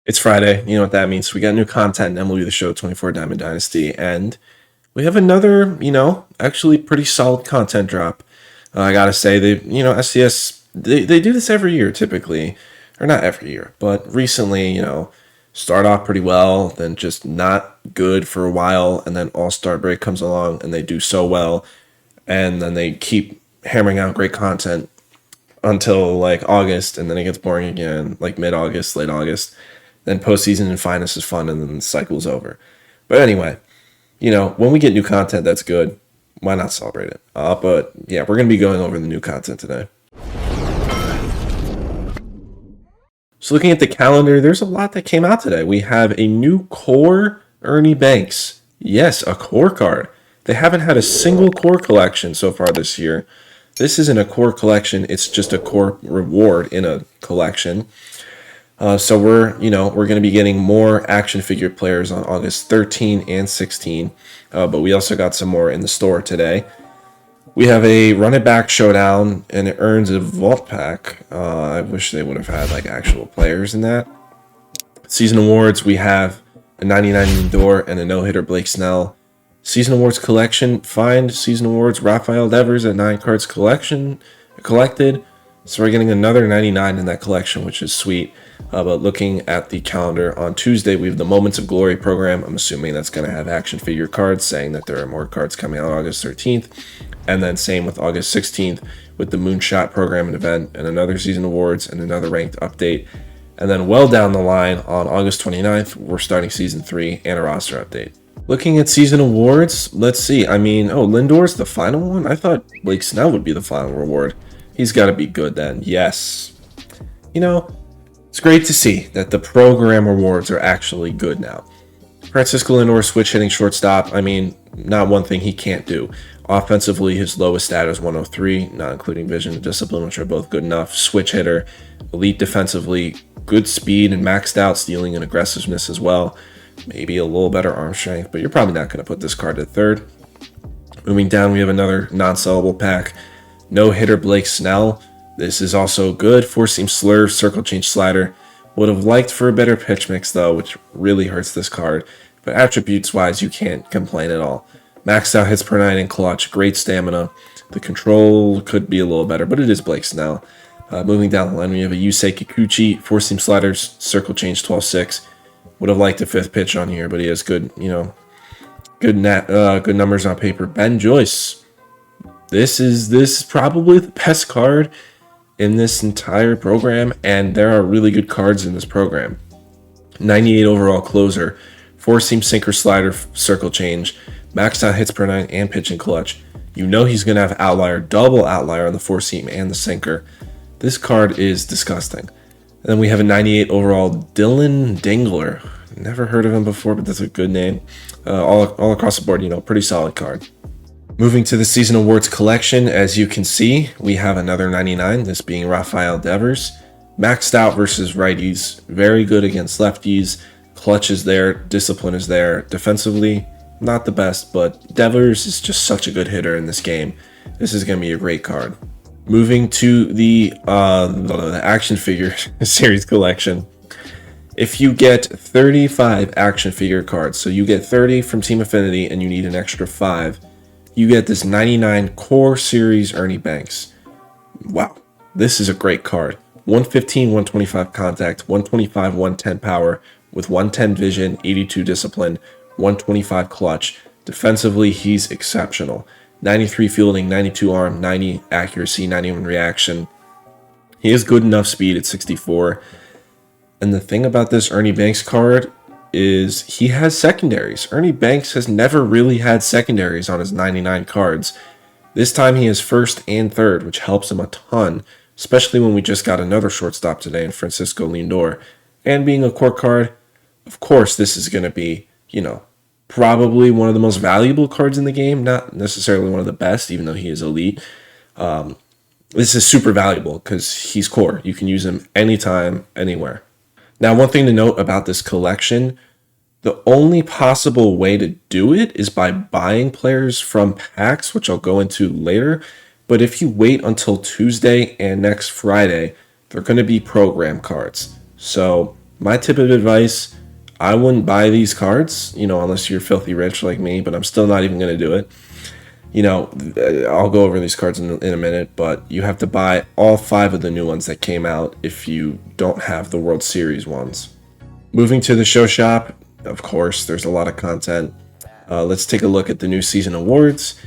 It's Friday. You know what that means. We got new content in MLB The Show 24 Diamond Dynasty, and we have another, actually pretty solid content drop. I gotta say, SDS, they do this every year typically, or not every year, but recently, start off pretty well, then just not good for a while, and then All-Star break comes along and they do so well, and then they keep hammering out great content until like August, and then it gets boring again, like mid-August, late August. Then postseason and finals is fun, and then the cycle's over. But anyway, when we get new content that's good, why not celebrate it? But yeah, we're going to be going over the new content today. So looking at the calendar, there's a lot that came out today. We have a new core Ernie Banks. Yes, a core card. They haven't had a single core collection so far this year. This isn't a core collection, it's just a core reward in a collection. So we're going to be getting more action figure players on August 13 and 16, but we also got some more in the store today. We have a run it back showdown, and it earns a vault pack. I wish they would have had like actual players in that. Season awards, we have a 99 Lindor and a no-hitter Blake Snell. Season awards collection, find season awards Rafael Devers at 9 cards collected. So we're getting another 99 in that collection, which is sweet. But looking at the calendar on Tuesday, we have the Moments of Glory program. I'm assuming that's going to have action figure cards, saying that there are more cards coming out August 13th. And then same with August 16th with the Moonshot program and event, and another season awards and another ranked update. And then well down the line on August 29th, we're starting season 3 and a roster update. Looking at season awards, let's see. Lindor's the final one? I thought Blake Snell would be the final reward. He's got to be good then. Yes. It's great to see that the program rewards are actually good now. Francisco Lindor, switch hitting shortstop. Not one thing he can't do. Offensively, his lowest stat is 103, not including vision and discipline, which are both good enough. Switch hitter, elite defensively, good speed and maxed out stealing and aggressiveness as well. Maybe a little better arm strength, but you're probably not going to put this card at third. Moving down, we have another non-sellable pack. No hitter Blake Snell. This is also good. 4-seam slur, circle change slider. Would have liked for a better pitch mix though, which really hurts this card. But attributes wise, you can't complain at all. Maxed out hits per 9 in clutch, great stamina. The control could be a little better, but it is Blake Snell. Moving down the line, we have a Yusei Kikuchi, 4-seam sliders, circle change 12-6. Would have liked a 5th pitch on here, but he has good, good numbers on paper. Ben Joyce. This is probably the best card in this entire program, and there are really good cards in this program. 98 overall closer, 4-seam sinker slider, circle change, maxed out hits per 9 and pitching clutch. He's going to have outlier, double outlier on the 4-seam and the sinker. This card is disgusting. And then we have a 98 overall Dylan Dingler. Never heard of him before, but that's a good name. All across the board, pretty solid card. Moving to the season awards collection, as you can see, we have another 99, this being Rafael Devers. Maxed out versus righties, very good against lefties. Clutch is there, discipline is there. Defensively, not the best, but Devers is just such a good hitter in this game. This is going to be a great card. Moving to the action figure series collection. If you get 35 action figure cards, so you get 30 from Team Affinity and you need an extra 5, you get this 99 core series Ernie Banks. Wow, this is a great card. 115, 125 contact, 125, 110 power with 110 vision, 82 discipline, 125 clutch. Defensively, he's exceptional. 93 fielding, 92 arm, 90 accuracy, 91 reaction. He has good enough speed at 64. And the thing about this Ernie Banks card is he has secondaries. Ernie Banks has never really had secondaries on his 99 cards. This time he has first and third, which helps him a ton, especially when we just got another shortstop today in Francisco Lindor. And being a core card, of course, this is going to be, probably one of the most valuable cards in the game. Not necessarily one of the best, even though he is elite. This is super valuable because he's core. You can use him anytime, anywhere. Now, one thing to note about this collection, the only possible way to do it is by buying players from packs, which I'll go into later. But if you wait until Tuesday and next Friday, they're going to be program cards. So My tip of advice, I wouldn't buy these cards, unless you're filthy rich like me, but I'm still not even going to do it. I'll go over these cards in a minute, but you have to buy all 5 of the new ones that came out if you don't have the World Series ones. Moving to the show shop, of course, there's a lot of content. Let's take a look at the new season awards.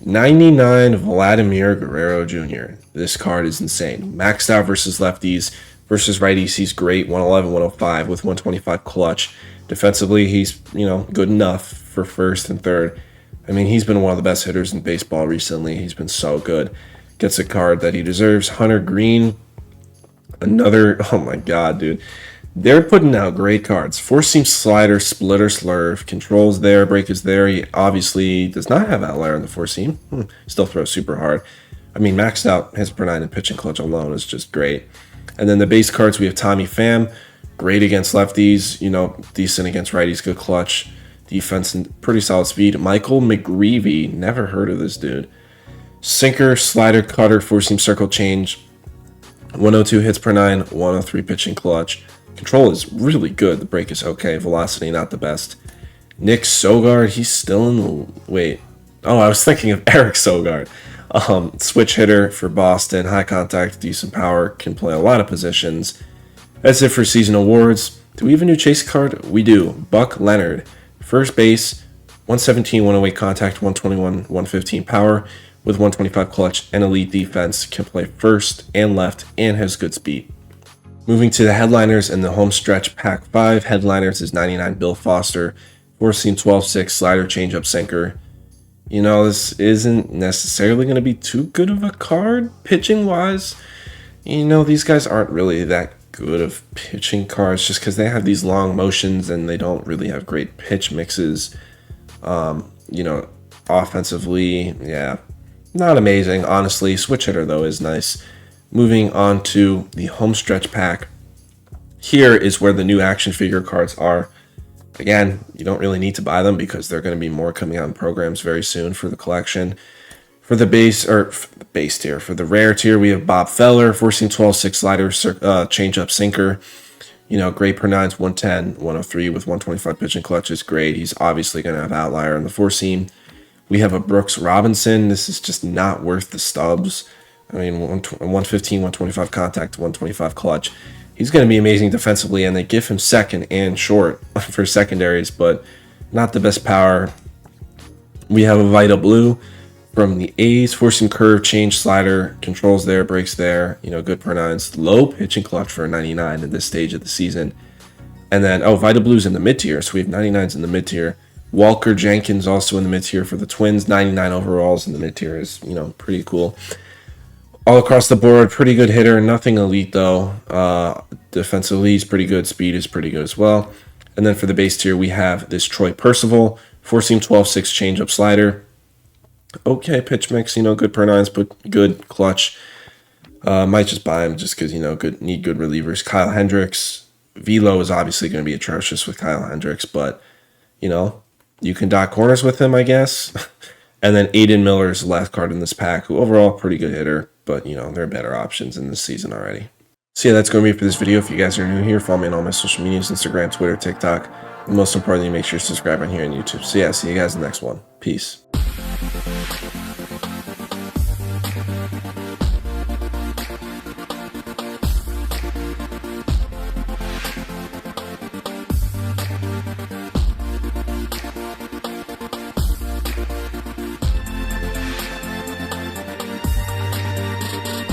99 Vladimir Guerrero Jr. This card is insane. Maxed out versus lefties. Versus righties, he's great. 111, 105 with 125 clutch. Defensively, he's, good enough for first and third. I mean, he's been one of the best hitters in baseball recently. He's been so good. Gets a card that he deserves. Hunter Green, another, oh my God, dude. They're putting out great cards. Four-seam slider, splitter, slurve. Controls there, break is there. He obviously does not have outlier on the four-seam. Still throws super hard. I mean, maxed out his per 9 and pitching clutch alone is just great. And then the base cards, we have Tommy Pham. Great against lefties, decent against righties, good clutch. Defense and pretty solid speed. Michael McGreevy, never heard of this dude. Sinker, slider, cutter, four-seam circle change. 102 hits per 9, 103 pitching clutch. Control is really good. The break is okay. Velocity, not the best. Nick Sogard, he's still in the... Wait. Oh, I was thinking of Eric Sogard. Switch hitter for Boston. High contact, decent power. Can play a lot of positions. That's it for season awards. Do we have a new chase card? We do. Buck Leonard. First base, 117, 108 contact, 121, 115 power with 125 clutch and elite defense. Can play first and left and has good speed. Moving to the headliners in the home stretch pack 5. Headliners is 99 Bill Foster. Four-seam 12-6 slider changeup sinker. This isn't necessarily going to be too good of a card pitching-wise. These guys aren't really that good of pitching cards just because they have these long motions and they don't really have great pitch mixes. Offensively, yeah, not amazing, honestly. Switch hitter, though, is nice. Moving on to the home stretch pack. Here is where the new action figure cards are. Again, you don't really need to buy them because there are going to be more coming out in programs very soon for the collection. For the base, or for the base tier, for the rare tier, we have Bob Feller, four-seam 12-6 slider, change-up sinker. Great per 9s, 110, 103 with 125 pitching clutch is great. He's obviously going to have outlier on the four-seam. We have a Brooks Robinson. This is just not worth the stubs. I mean, 115, 125 contact, 125 clutch. He's going to be amazing defensively, and they give him second and short for secondaries, but not the best power. We have a Vita Blue from the A's, four-seam curve, change slider, controls there, breaks there, good per 9s, low pitching clutch for a 99 at this stage of the season. And then, Vita Blue's in the mid-tier, so we have 99s in the mid-tier. Walker Jenkins also in the mid-tier for the Twins, 99 overalls in the mid-tier is, pretty cool. All across the board, pretty good hitter, nothing elite though. Defensively, he's pretty good, speed is pretty good as well. And then for the base tier, we have this Troy Percival, four-seam 12-6 changeup slider. Okay, pitch mix, good per 9s, but good clutch. Might just buy him just because, need good relievers. Kyle Hendricks. Velo is obviously going to be atrocious with Kyle Hendricks, but, you can dot corners with him, I guess. And then Aiden Miller's last card in this pack, who overall pretty good hitter, but, there are better options in this season already. So yeah, that's going to be it for this video. If you guys are new here, follow me on all my social medias, Instagram, Twitter, TikTok. And most importantly, make sure to subscribe on here on YouTube. So yeah, see you guys in the next one. Peace.